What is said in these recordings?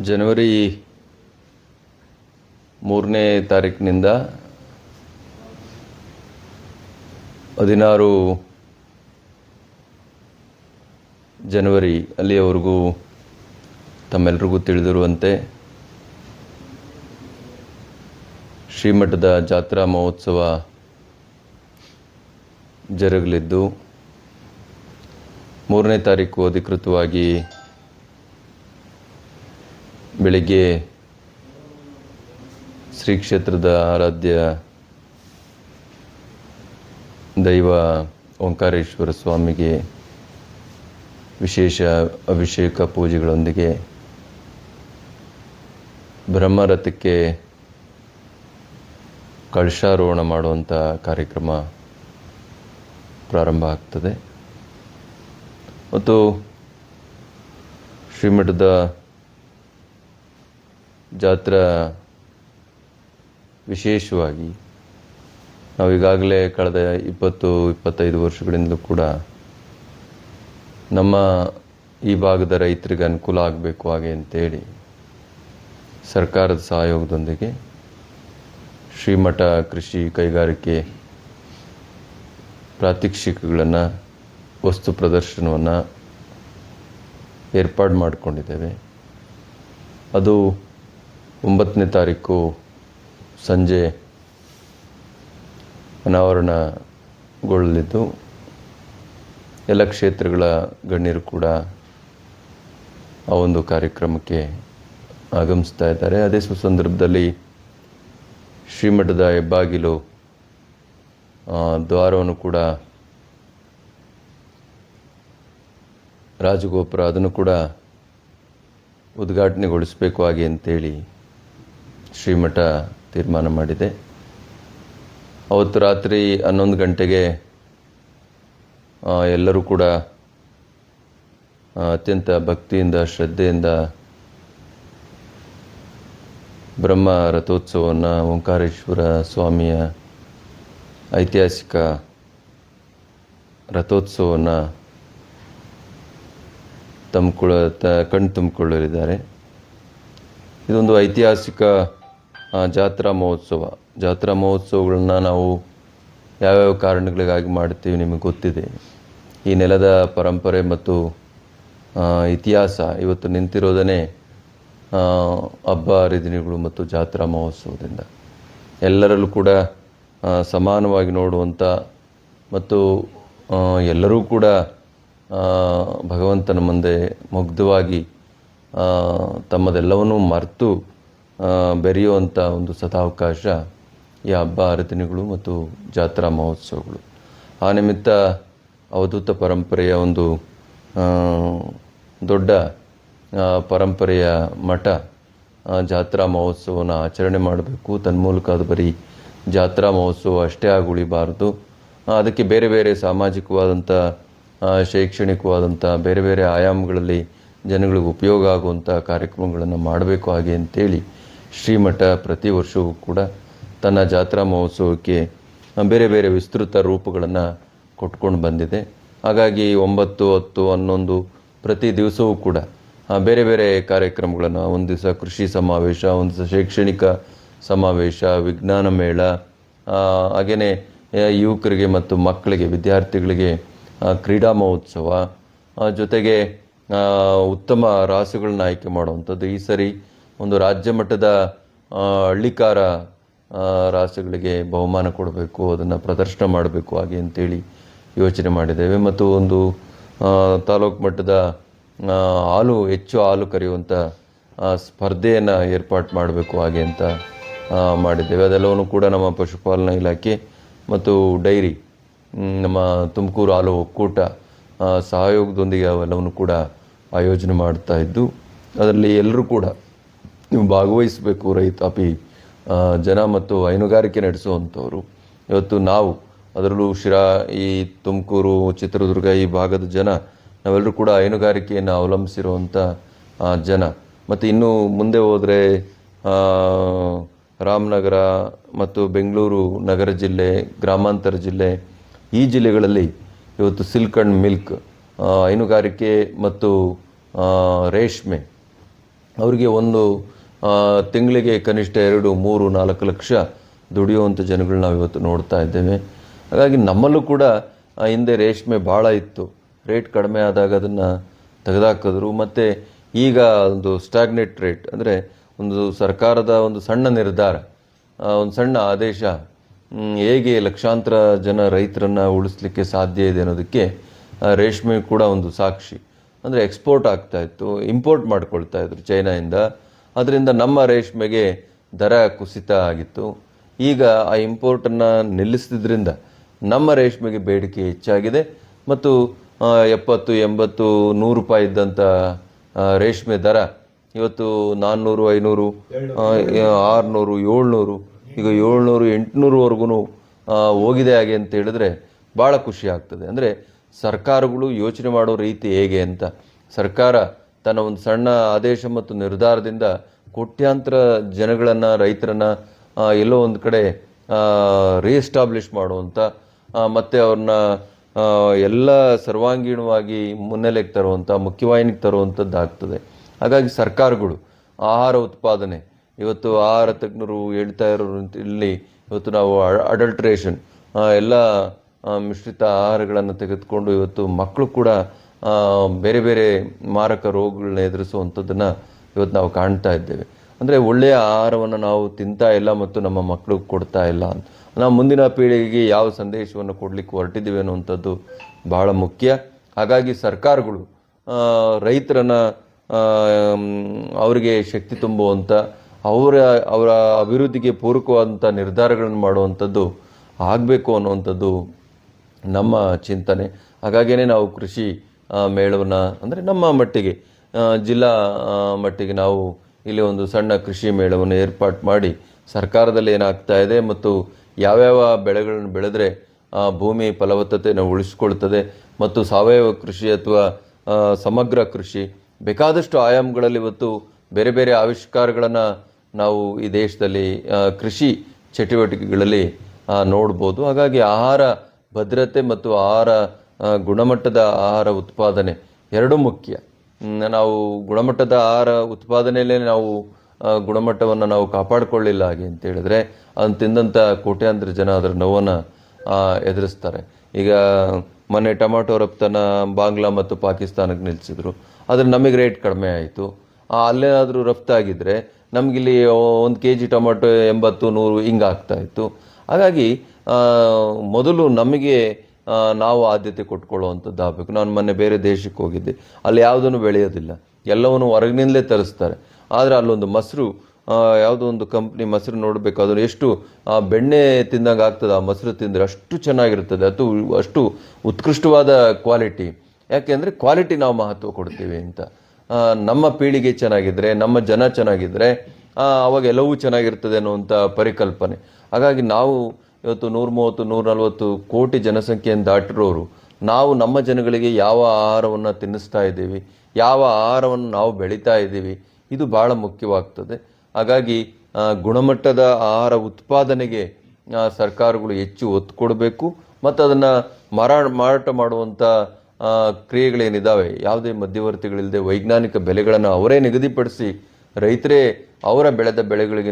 ಜನವರಿ 3ನೇ ತಾರೀಕಿನಿಂದ 16 ಜನವರಿ ಅಲ್ಲಿಯವರೆಗೂ ತಮ್ಮೆಲ್ಲರಿಗೂ ತಿಳಿದಿರುವಂತೆ ಶ್ರೀಮಠದ ಜಾತ್ರಾ ಮಹೋತ್ಸವ ಜರುಗಲಿದ್ದು 3ನೇ ತಾರೀಕು ಅಧಿಕೃತವಾಗಿ ಬೆಳಿಗ್ಗೆ ಶ್ರೀ ಕ್ಷೇತ್ರದ ಆರಾಧ್ಯ ದೈವ ಓಂಕಾರೇಶ್ವರ ಸ್ವಾಮಿಗೆ ವಿಶೇಷ ಅಭಿಷೇಕ ಪೂಜೆಗಳೊಂದಿಗೆ ಬ್ರಹ್ಮರಥಕ್ಕೆ ಕಳಶಾರೋಹಣ ಮಾಡುವಂಥ ಕಾರ್ಯಕ್ರಮ ಪ್ರಾರಂಭ ಆಗ್ತದೆ ಮತ್ತು ಶ್ರೀಮಠದ ಜಾತ್ರಾ ವಿಶೇಷವಾಗಿ ನಾವೀಗಾಗಲೇ ಕಳೆದ 20-25 ವರ್ಷಗಳಿಂದಲೂ ಕೂಡ ನಮ್ಮ ಈ ಭಾಗದ ರೈತರಿಗೆ ಅನುಕೂಲ ಆಗಬೇಕು ಹಾಗೆ ಅಂತೇಳಿ ಸರ್ಕಾರದ ಸಹಯೋಗದೊಂದಿಗೆ ಶ್ರೀಮಠ ಕೃಷಿ ಕೈಗಾರಿಕೆ ಪ್ರಾತ್ಯಕ್ಷಿಕೆಗಳನ್ನು ವಸ್ತು ಪ್ರದರ್ಶನವನ್ನು ಏರ್ಪಾಡು ಮಾಡಿಕೊಂಡಿದ್ದೇವೆ. ಅದು 9ನೇ ತಾರೀಕು ಸಂಜೆ ಅನಾವರಣಗೊಳ್ಳಲಿದ್ದು ಎಲ್ಲ ಕ್ಷೇತ್ರಗಳ ಗಣ್ಯರು ಕೂಡ ಆ ಒಂದು ಕಾರ್ಯಕ್ರಮಕ್ಕೆ ಆಗಮಿಸ್ತಾ ಇದ್ದಾರೆ. ಅದೇ ಸಂದರ್ಭದಲ್ಲಿ ಶ್ರೀಮಠದ ಹೆಬ್ಬಾಗಿಲು ದ್ವಾರವನ್ನು ಕೂಡ ರಾಜಗೋಪುರ ಅದನ್ನು ಕೂಡ ಉದ್ಘಾಟನೆಗೊಳಿಸಬೇಕು ಹಾಗೆ ಅಂತೇಳಿ ಶ್ರೀಮಠ ತೀರ್ಮಾನ ಮಾಡಿದೆ. ಅವತ್ತು ರಾತ್ರಿ 11 ಗಂಟೆಗೆ ಎಲ್ಲರೂ ಕೂಡ ಅತ್ಯಂತ ಭಕ್ತಿಯಿಂದ ಶ್ರದ್ಧೆಯಿಂದ ಬ್ರಹ್ಮ ರಥೋತ್ಸವವನ್ನು ಓಂಕಾರೇಶ್ವರ ಸ್ವಾಮಿಯ ಐತಿಹಾಸಿಕ ರಥೋತ್ಸವವನ್ನು ಕಣ್ಣು ತುಂಬಿಕೊಳ್ಳಲಿದ್ದಾರೆ. ಇದೊಂದು ಐತಿಹಾಸಿಕ ಜಾತ್ರಾ ಮಹೋತ್ಸವಗಳನ್ನ ನಾವು ಯಾವ್ಯಾವ ಕಾರಣಗಳಿಗಾಗಿ ಮಾಡ್ತೀವಿ ನಿಮಗೆ ಗೊತ್ತಿದೆ. ಈ ನೆಲದ ಪರಂಪರೆ ಮತ್ತು ಇತಿಹಾಸ ಇವತ್ತು ನಿಂತಿರೋದನ್ನೇ ಹಬ್ಬ ಹರಿದಿನಗಳು ಮತ್ತು ಜಾತ್ರಾ ಮಹೋತ್ಸವದಿಂದ. ಎಲ್ಲರಲ್ಲೂ ಕೂಡ ಸಮಾನವಾಗಿ ನೋಡುವಂಥ ಮತ್ತು ಎಲ್ಲರೂ ಕೂಡ ಭಗವಂತನ ಮುಂದೆ ಮುಗ್ಧವಾಗಿ ತಮ್ಮದೆಲ್ಲವನ್ನೂ ಮರೆತು ಬೆರೆಯುವಂಥ ಒಂದು ಸದಾವಕಾಶ ಈ ಹಬ್ಬ ಹರಿದಿನಗಳು ಮತ್ತು ಜಾತ್ರಾ ಮಹೋತ್ಸವಗಳು. ಆ ನಿಮಿತ್ತ ಅವಧೂತ ಪರಂಪರೆಯ ಒಂದು ದೊಡ್ಡ ಪರಂಪರೆಯ ಮಠ ಜಾತ್ರಾ ಮಹೋತ್ಸವವನ್ನು ಆಚರಣೆ ಮಾಡಬೇಕು. ತನ್ಮೂಲಕ ಅದು ಬರೀ ಜಾತ್ರಾ ಮಹೋತ್ಸವ ಅಷ್ಟೇ ಆಗಿ ಉಳಿಬಾರದು, ಅದಕ್ಕೆ ಬೇರೆ ಬೇರೆ ಸಾಮಾಜಿಕವಾದಂಥ ಶೈಕ್ಷಣಿಕವಾದಂಥ ಬೇರೆ ಬೇರೆ ಆಯಾಮಗಳಲ್ಲಿ ಜನಗಳಿಗೆ ಉಪಯೋಗ ಆಗುವಂಥ ಕಾರ್ಯಕ್ರಮಗಳನ್ನು ಮಾಡಬೇಕು ಹಾಗೆ ಅಂತೇಳಿ ಶ್ರೀಮಠ ಪ್ರತಿ ವರ್ಷವೂ ಕೂಡ ತನ್ನ ಜಾತ್ರಾ ಮಹೋತ್ಸವಕ್ಕೆ ಬೇರೆ ಬೇರೆ ವಿಸ್ತೃತ ರೂಪಗಳನ್ನು ಕೊಟ್ಕೊಂಡು ಬಂದಿದೆ. ಹಾಗಾಗಿ 9, 10, 11 ಪ್ರತಿ ದಿವಸವೂ ಕೂಡ ಬೇರೆ ಬೇರೆ ಕಾರ್ಯಕ್ರಮಗಳನ್ನು, ಒಂದು ದಿವಸ ಕೃಷಿ ಸಮಾವೇಶ, ಒಂದು ದಿವಸ ಶೈಕ್ಷಣಿಕ ಸಮಾವೇಶ, ವಿಜ್ಞಾನ ಮೇಳ, ಹಾಗೆಯೇ ಯುವಕರಿಗೆ ಮತ್ತು ಮಕ್ಕಳಿಗೆ ವಿದ್ಯಾರ್ಥಿಗಳಿಗೆ ಕ್ರೀಡಾ ಮಹೋತ್ಸವ, ಜೊತೆಗೆ ಉತ್ತಮ ರಾಸುಗಳನ್ನ ಆಯ್ಕೆ ಮಾಡುವಂಥದ್ದು. ಈ ಸರಿ ಒಂದು ರಾಜ್ಯ ಮಟ್ಟದ ಹಳ್ಳಿಕಾರ ರಾಸುಗಳಿಗೆ ಬಹುಮಾನ ಕೊಡಬೇಕು, ಅದನ್ನು ಪ್ರದರ್ಶನ ಮಾಡಬೇಕು ಹಾಗೆ ಅಂತೇಳಿ ಯೋಚನೆ ಮಾಡಿದ್ದೇವೆ. ಮತ್ತು ಒಂದು ತಾಲೂಕು ಮಟ್ಟದ ಹೆಚ್ಚು ಹಾಲು ಕರೆಯುವಂಥ ಸ್ಪರ್ಧೆಯನ್ನು ಏರ್ಪಾಡು ಮಾಡಬೇಕು ಹಾಗೆ ಅಂತ ಮಾಡಿದ್ದೇವೆ. ಅದೆಲ್ಲವನ್ನೂ ಕೂಡ ನಮ್ಮ ಪಶುಪಾಲನಾ ಇಲಾಖೆ ಮತ್ತು ಡೈರಿ, ನಮ್ಮ ತುಮಕೂರು ಹಾಲು ಒಕ್ಕೂಟ ಸಹಯೋಗದೊಂದಿಗೆ ಅವೆಲ್ಲವನ್ನು ಕೂಡ ಆಯೋಜನೆ ಮಾಡ್ತಾ ಇದ್ದು, ಅದರಲ್ಲಿ ಎಲ್ಲರೂ ಕೂಡ ನೀವು ಭಾಗವಹಿಸಬೇಕು. ರೈತಾಪಿ ಜನ ಮತ್ತು ಹೈನುಗಾರಿಕೆ ನಡೆಸುವಂಥವ್ರು ಇವತ್ತು ನಾವು ಅದರಲ್ಲೂ ಈ ತುಮಕೂರು, ಚಿತ್ರದುರ್ಗ ಈ ಭಾಗದ ಜನ ನಾವೆಲ್ಲರೂ ಕೂಡ ಹೈನುಗಾರಿಕೆಯನ್ನು ಅವಲಂಬಿಸಿರುವಂಥ ಜನ. ಮತ್ತು ಇನ್ನು ಮುಂದೆ ಹೋದರೆ ರಾಮನಗರ ಮತ್ತು ಬೆಂಗಳೂರು ನಗರ ಜಿಲ್ಲೆ, ಗ್ರಾಮಾಂತರ ಜಿಲ್ಲೆ, ಈ ಜಿಲ್ಲೆಗಳಲ್ಲಿ ಇವತ್ತು ಸಿಲ್ಕ್ ಆ್ಯಂಡ್ ಮಿಲ್ಕ್ ಹೈನುಗಾರಿಕೆ ಮತ್ತು ರೇಷ್ಮೆ ಅವರಿಗೆ ಒಂದು ತಿಂಗಳಿಗೆ ಕನಿಷ್ಠ 2, 3, 4 ಲಕ್ಷ ದುಡಿಯುವಂಥ ಜನಗಳು ನಾವು ಇವತ್ತು ನೋಡ್ತಾ ಇದ್ದೇವೆ. ಹಾಗಾಗಿ ನಮ್ಮಲ್ಲೂ ಕೂಡ ಹಿಂದೆ ರೇಷ್ಮೆ ಭಾಳ ಇತ್ತು, ರೇಟ್ ಕಡಿಮೆ ಆದಾಗ ಅದನ್ನು ತೆಗೆದುಹಾಕಿದ್ರು. ಮತ್ತು ಈಗ ಒಂದು ಸ್ಟಾಗ್ನೇಟ್ ರೇಟ್ ಅಂದರೆ ಒಂದು ಸರ್ಕಾರದ ಒಂದು ಸಣ್ಣ ನಿರ್ಧಾರ, ಒಂದು ಸಣ್ಣ ಆದೇಶ ಹೇಗೆ ಲಕ್ಷಾಂತರ ಜನ ರೈತರನ್ನು ಉಳಿಸ್ಲಿಕ್ಕೆ ಸಾಧ್ಯ ಇದೆ ಅನ್ನೋದಕ್ಕೆ ರೇಷ್ಮೆ ಕೂಡ ಒಂದು ಸಾಕ್ಷಿ. ಅಂದರೆ ಎಕ್ಸ್ಪೋರ್ಟ್ ಆಗ್ತಾಯಿತ್ತು, ಇಂಪೋರ್ಟ್ ಮಾಡ್ಕೊಳ್ತಾ ಇದ್ರು ಚೈನಾಯಿಂದ. ಅದರಿಂದ ನಮ್ಮ ರೇಷ್ಮೆಗೆ ದರ ಕುಸಿತ ಆಗಿತ್ತು. ಈಗ ಆ ಇಂಪೋರ್ಟನ್ನು ನಿಲ್ಲಿಸಿದ್ರಿಂದ ನಮ್ಮ ರೇಷ್ಮೆಗೆ ಬೇಡಿಕೆ ಹೆಚ್ಚಾಗಿದೆ ಮತ್ತು 70, 80, 100 ರೂಪಾಯಿ ಇದ್ದಂಥ ರೇಷ್ಮೆ ದರ ಇವತ್ತು 400, 500, 600, 700, ಈಗ 700, 800ವರೆಗೂ ಹೋಗಿದೆ ಹಾಗೆ ಅಂತ ಹೇಳಿದ್ರೆ ಭಾಳ ಖುಷಿ ಆಗ್ತದೆ. ಅಂದರೆ ಸರ್ಕಾರಗಳು ಯೋಚನೆ ಮಾಡೋ ರೀತಿ ಹೇಗೆ ಅಂತ, ಸರ್ಕಾರ ತನ್ನ ಒಂದು ಸಣ್ಣ ಆದೇಶ ಮತ್ತು ನಿರ್ಧಾರದಿಂದ ಕೋಟ್ಯಾಂತರ ಜನಗಳನ್ನು, ರೈತರನ್ನು ಎಲ್ಲೋ ಒಂದು ಕಡೆ ರೀಎಸ್ಟಾಬ್ಲಿಷ್ ಮಾಡುವಂಥ ಮತ್ತು ಅವ್ರನ್ನ ಎಲ್ಲ ಸರ್ವಾಂಗೀಣವಾಗಿ ಮುನ್ನೆಲೆಗೆ ತರುವಂಥ, ಮುಖ್ಯವಾಹಿನಿಗೆ ತರುವಂಥದ್ದು ಆಗ್ತದೆ. ಹಾಗಾಗಿ ಸರ್ಕಾರಗಳು ಆಹಾರ ಉತ್ಪಾದನೆ, ಇವತ್ತು ಆಹಾರ ತಜ್ಞರು ಹೇಳ್ತಾ ಇರೋ ಇಲ್ಲಿ ಇವತ್ತು ನಾವು ಅಡಲ್ಟ್ರೇಷನ್ ಎಲ್ಲ ಮಿಶ್ರಿತ ಆಹಾರಗಳನ್ನು ತೆಗೆದುಕೊಂಡು ಇವತ್ತು ಮಕ್ಕಳು ಕೂಡ ಬೇರೆ ಬೇರೆ ಮಾರಕ ರೋಗಗಳನ್ನ ಎದುರಿಸುವಂಥದ್ದನ್ನು ಇವತ್ತು ನಾವು ಕಾಣ್ತಾ ಇದ್ದೇವೆ. ಅಂದರೆ ಒಳ್ಳೆಯ ಆಹಾರವನ್ನು ನಾವು ತಿಂತಾ ಇಲ್ಲ ಮತ್ತು ನಮ್ಮ ಮಕ್ಕಳಿಗೆ ಕೊಡ್ತಾ ಇಲ್ಲ. ನಾವು ಮುಂದಿನ ಪೀಳಿಗೆಗೆ ಯಾವ ಸಂದೇಶವನ್ನು ಕೊಡಲಿಕ್ಕೆ ಹೊರಟಿದ್ದೀವಿ ಅನ್ನುವಂಥದ್ದು ಬಹಳ ಮುಖ್ಯ. ಹಾಗಾಗಿ ಸರ್ಕಾರಗಳು ರೈತರನ್ನು ಅವರಿಗೆ ಶಕ್ತಿ ತುಂಬುವಂಥ, ಅವರ ಅಭಿವೃದ್ಧಿಗೆ ಪೂರಕವಾದಂಥ ನಿರ್ಧಾರಗಳನ್ನು ಮಾಡುವಂಥದ್ದು ಆಗಬೇಕು ಅನ್ನುವಂಥದ್ದು ನಮ್ಮ ಚಿಂತನೆ. ಹಾಗಾಗಿಯೇ ನಾವು ಕೃಷಿ ಮೇಳವನ್ನು ಅಂದರೆ ನಮ್ಮ ಮಟ್ಟಿಗೆ ಜಿಲ್ಲಾ ಮಟ್ಟಿಗೆ ನಾವು ಇಲ್ಲಿ ಒಂದು ಸಣ್ಣ ಕೃಷಿ ಮೇಳವನ್ನು ಏರ್ಪಾಡು ಮಾಡಿ ಸರ್ಕಾರದಲ್ಲಿ ಏನಾಗ್ತಾ ಇದೆ ಮತ್ತು ಯಾವ್ಯಾವ ಬೆಳೆಗಳನ್ನು ಬೆಳೆದ್ರೆ ಭೂಮಿ ಫಲವತ್ತತೆಯನ್ನು ಉಳಿಸ್ಕೊಳ್ತದೆ ಮತ್ತು ಸಾವಯವ ಕೃಷಿ ಅಥವಾ ಸಮಗ್ರ ಕೃಷಿ ಬೇಕಾದಷ್ಟು ಆಯಾಮಗಳಲ್ಲಿ ಇವತ್ತು ಬೇರೆ ಬೇರೆ ಆವಿಷ್ಕಾರಗಳನ್ನು ನಾವು ಈ ದೇಶದಲ್ಲಿ ಕೃಷಿ ಚಟುವಟಿಕೆಗಳಲ್ಲಿ ನೋಡ್ಬೋದು. ಹಾಗಾಗಿ ಆಹಾರ ಭದ್ರತೆ ಮತ್ತು ಆಹಾರ ಗುಣಮಟ್ಟದ ಆಹಾರ ಉತ್ಪಾದನೆ ಎರಡೂ ಮುಖ್ಯ. ನಾವು ಗುಣಮಟ್ಟದ ಆಹಾರ ಉತ್ಪಾದನೆಯಲ್ಲೇ ನಾವು ಗುಣಮಟ್ಟವನ್ನು ನಾವು ಕಾಪಾಡಿಕೊಳ್ಳಿಲ್ಲ ಹಾಗೆ ಅಂತ ಹೇಳಿದ್ರೆ ಅದನ್ನು ತಿಂದಂಥ ಕೋಟ್ಯಾಂತರ ಜನ ಅದರ ನೋವನ್ನು ಎದುರಿಸ್ತಾರೆ. ಈಗ ಮೊನ್ನೆ ಟೊಮಾಟೊ ರಫ್ತನ್ನು ಬಾಂಗ್ಲಾ ಮತ್ತು ಪಾಕಿಸ್ತಾನಕ್ಕೆ ನಿಲ್ಲಿಸಿದ್ರು, ಆದರೆ ನಮಗೆ ರೇಟ್ ಕಡಿಮೆ ಆಯಿತು. ಅಲ್ಲೇನಾದರೂ ರಫ್ತಾಗಿದ್ದರೆ ನಮಗಿಲ್ಲಿ 1 kg ಟೊಮಾಟೊ 80, 100 ಹಿಂಗೆ ಆಗ್ತಾಯಿತ್ತು. ಹಾಗಾಗಿ ಮೊದಲು ನಮಗೆ ನಾವು ಆದ್ಯತೆ ಕೊಟ್ಕೊಳ್ಳುವಂಥದ್ದು ಆಗಬೇಕು. ನಾನು ಮೊನ್ನೆ ಬೇರೆ ದೇಶಕ್ಕೆ ಹೋಗಿದ್ದೆ, ಅಲ್ಲಿ ಯಾವುದನ್ನು ಬೆಳೆಯೋದಿಲ್ಲ, ಎಲ್ಲವನ್ನು ಹೊರಗಿನಿಂದಲೇ ತರಿಸ್ತಾರೆ. ಆದರೆ ಅಲ್ಲೊಂದು ಮೊಸರು, ಯಾವುದೋ ಒಂದು ಕಂಪ್ನಿ ಮೊಸರು ನೋಡಬೇಕು, ಅದನ್ನು ಎಷ್ಟು ಬೆಣ್ಣೆ ತಿಂದಂಗೆ ಆಗ್ತದೆ ಆ ಮೊಸರು ತಿಂದರೆ, ಅಷ್ಟು ಚೆನ್ನಾಗಿರ್ತದೆ, ಅದು ಅಷ್ಟು ಉತ್ಕೃಷ್ಟವಾದ ಕ್ವಾಲಿಟಿ. ಯಾಕೆಂದರೆ ಕ್ವಾಲಿಟಿ ನಾವು ಮಹತ್ವ ಕೊಡ್ತೀವಿ ಅಂತ. ನಮ್ಮ ಪೀಳಿಗೆ ಚೆನ್ನಾಗಿದ್ದರೆ, ನಮ್ಮ ಜನ ಚೆನ್ನಾಗಿದ್ದರೆ ಅವಾಗ ಎಲ್ಲವೂ ಚೆನ್ನಾಗಿರ್ತದೆ ಅನ್ನುವಂಥ ಪರಿಕಲ್ಪನೆ. ಹಾಗಾಗಿ ನಾವು ಇವತ್ತು 130, 140 ಕೋಟಿ ಜನಸಂಖ್ಯೆಯನ್ನು ದಾಟಿರೋರು ನಾವು ನಮ್ಮ ಜನಗಳಿಗೆ ಯಾವ ಆಹಾರವನ್ನು ತಿನ್ನಿಸ್ತಾ ಇದ್ದೀವಿ, ಯಾವ ಆಹಾರವನ್ನು ನಾವು ಬೆಳೀತಾ ಇದ್ದೀವಿ, ಇದು ಭಾಳ ಮುಖ್ಯವಾಗ್ತದೆ. ಹಾಗಾಗಿ ಗುಣಮಟ್ಟದ ಆಹಾರ ಉತ್ಪಾದನೆಗೆ ಸರ್ಕಾರಗಳು ಹೆಚ್ಚು ಒತ್ತು ಕೊಡಬೇಕು ಮತ್ತು ಅದನ್ನು ಮಾರಾಟ ಮಾಡುವಂಥ ಕ್ರಿಯೆಗಳೇನಿದ್ದಾವೆ, ಯಾವುದೇ ಮಧ್ಯವರ್ತಿಗಳಿಲ್ಲದೆ ವೈಜ್ಞಾನಿಕ ಬೆಲೆಗಳನ್ನು ಅವರೇ ನಿಗದಿಪಡಿಸಿ, ರೈತರೇ ಅವರ ಬೆಳೆದ ಬೆಳೆಗಳಿಗೆ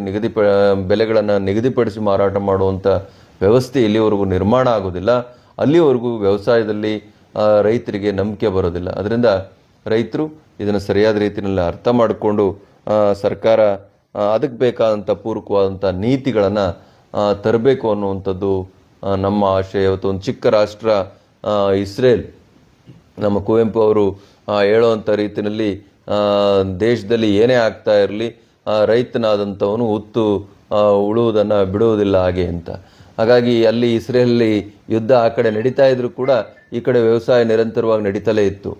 ಬೆಲೆಗಳನ್ನು ನಿಗದಿಪಡಿಸಿ ಮಾರಾಟ ಮಾಡುವಂಥ ವ್ಯವಸ್ಥೆ ಎಲ್ಲಿವರೆಗೂ ನಿರ್ಮಾಣ ಆಗೋದಿಲ್ಲ, ಅಲ್ಲಿವರೆಗೂ ವ್ಯವಸಾಯದಲ್ಲಿ ರೈತರಿಗೆ ನಂಬಿಕೆ ಬರೋದಿಲ್ಲ. ಅದರಿಂದ ರೈತರು ಇದನ್ನು ಸರಿಯಾದ ರೀತಿಯಲ್ಲಿ ಅರ್ಥ ಮಾಡಿಕೊಂಡು ಸರ್ಕಾರ ಅದಕ್ಕೆ ಬೇಕಾದಂಥ ಪೂರಕವಾದಂಥ ನೀತಿಗಳನ್ನು ತರಬೇಕು ಅನ್ನುವಂಥದ್ದು ನಮ್ಮ ಆಶಯ. ಇವತ್ತು ಒಂದು ಚಿಕ್ಕ ರಾಷ್ಟ್ರ ಇಸ್ರೇಲ್, ನಮ್ಮ ಕುವೆಂಪು ಅವರು ಹೇಳುವಂಥ ರೀತಿಯಲ್ಲಿ ದೇಶದಲ್ಲಿ ಏನೇ ಆಗ್ತಾ ಇರಲಿ ರೈತನಾದಂಥವನು ಹುತ್ತು ಉಳುವುದನ್ನು ಬಿಡುವುದಿಲ್ಲ ಹಾಗೆ ಅಂತ. ಹಾಗಾಗಿ ಅಲ್ಲಿ ಇಸ್ರೇಲಲ್ಲಿ ಯುದ್ಧ ಆ ಕಡೆ ನಡೀತಾ ಇದ್ರೂ ಕೂಡ ಈ ಕಡೆ ವ್ಯವಸಾಯ ನಿರಂತರವಾಗಿ ನಡೀತಲೇ ಇತ್ತು.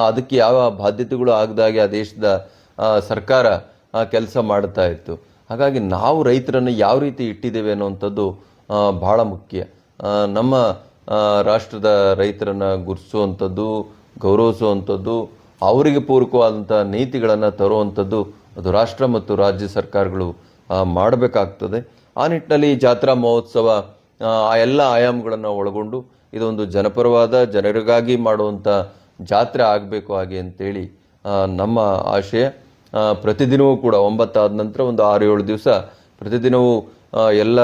ಅದಕ್ಕೆ ಯಾವ ಬಾಧ್ಯತೆಗಳು ಆಗದಾಗೆ ಆ ದೇಶದ ಸರ್ಕಾರ ಕೆಲಸ ಮಾಡ್ತಾ ಇತ್ತು. ಹಾಗಾಗಿ ನಾವು ರೈತರನ್ನು ಯಾವ ರೀತಿ ಇಟ್ಟಿದ್ದೇವೆ ಅನ್ನುವಂಥದ್ದು ಭಾಳ ಮುಖ್ಯ. ನಮ್ಮ ರಾಷ್ಟ್ರದ ರೈತರನ್ನು ಗುರುತಿಸುವಂಥದ್ದು ಗೌರವಿಸುವಂಥದ್ದು, ಅವರಿಗೆ ಪೂರಕವಾದಂಥ ನೀತಿಗಳನ್ನು ತರುವಂಥದ್ದು ಅದು ರಾಷ್ಟ್ರ ಮತ್ತು ರಾಜ್ಯ ಸರ್ಕಾರಗಳು ಮಾಡಬೇಕಾಗ್ತದೆ. ಆ ನಿಟ್ಟಿನಲ್ಲಿ ಈ ಜಾತ್ರಾ ಮಹೋತ್ಸವ ಆ ಎಲ್ಲ ಆಯಾಮಗಳನ್ನು ಒಳಗೊಂಡು ಇದೊಂದು ಜನಪರವಾದ ಜನರಿಗಾಗಿ ಮಾಡುವಂಥ ಜಾತ್ರೆ ಆಗಬೇಕು ಹಾಗೆ ಅಂತೇಳಿ ನಮ್ಮ ಆಶಯ. ಪ್ರತಿದಿನವೂ ಕೂಡ 9 ಆದ ನಂತರ ಒಂದು 6-7 ದಿವಸ ಪ್ರತಿದಿನವೂ ಎಲ್ಲ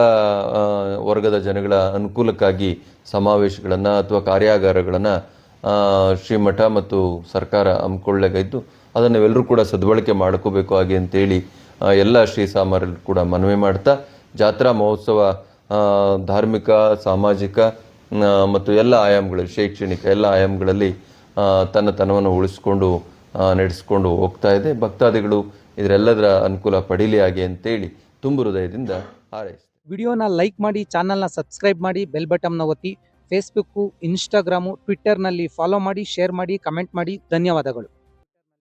ವರ್ಗದ ಜನಗಳ ಅನುಕೂಲಕ್ಕಾಗಿ ಸಮಾವೇಶಗಳನ್ನು ಅಥವಾ ಕಾರ್ಯಾಗಾರಗಳನ್ನು ಶ್ರೀಮಠ ಮತ್ತು ಸರ್ಕಾರ ಹಮ್ಮಿಕೊಳ್ಳಲಾಗಿದ್ದು ಅದನ್ನು ಎಲ್ಲರೂ ಕೂಡ ಸದ್ಬಳಕೆ ಮಾಡ್ಕೋಬೇಕು ಹಾಗೆ ಅಂತೇಳಿ ಎಲ್ಲ ಶ್ರೀ ಸಾಮಾನ್ಯರು ಕೂಡ ಮನವಿ ಮಾಡ್ತಾ, ಜಾತ್ರಾ ಮಹೋತ್ಸವ ಧಾರ್ಮಿಕ, ಸಾಮಾಜಿಕ ಮತ್ತು ಎಲ್ಲ ಆಯಾಮಗಳಲ್ಲಿ, ಶೈಕ್ಷಣಿಕ ಎಲ್ಲ ಆಯಾಮಗಳಲ್ಲಿ ತನ್ನತನವನ್ನು ಉಳಿಸ್ಕೊಂಡು ನಡೆಸ್ಕೊಂಡು ಹೋಗ್ತಾ ಇದೆ. ಭಕ್ತಾದಿಗಳು ಇದರೆಲ್ಲದರ ಅನುಕೂಲ ಪಡೀಲಿ ಹಾಗೆ ಅಂತೇಳಿ ತುಂಬು ಹೃದಯದಿಂದ ಹಾರೈಸ್ತೀನಿ. ವಿಡಿಯೋನ ಲೈಕ್ ಮಾಡಿ, ಚಾನಲ್ನ ಸಬ್ಸ್ಕ್ರೈಬ್ ಮಾಡಿ, ಬೆಲ್ ಬಟನ್ನ ಒತ್ತಿ. ಫೇಸ್ಬುಕ್ಕು, ಇನ್ಸ್ಟಾಗ್ರಾಮು, ಟ್ವಿಟ್ಟರ್ನಲ್ಲಿ ಫಾಲೋ ಮಾಡಿ, ಶೇರ್ ಮಾಡಿ, ಕಮೆಂಟ್ ಮಾಡಿ. ಧನ್ಯವಾದಗಳು.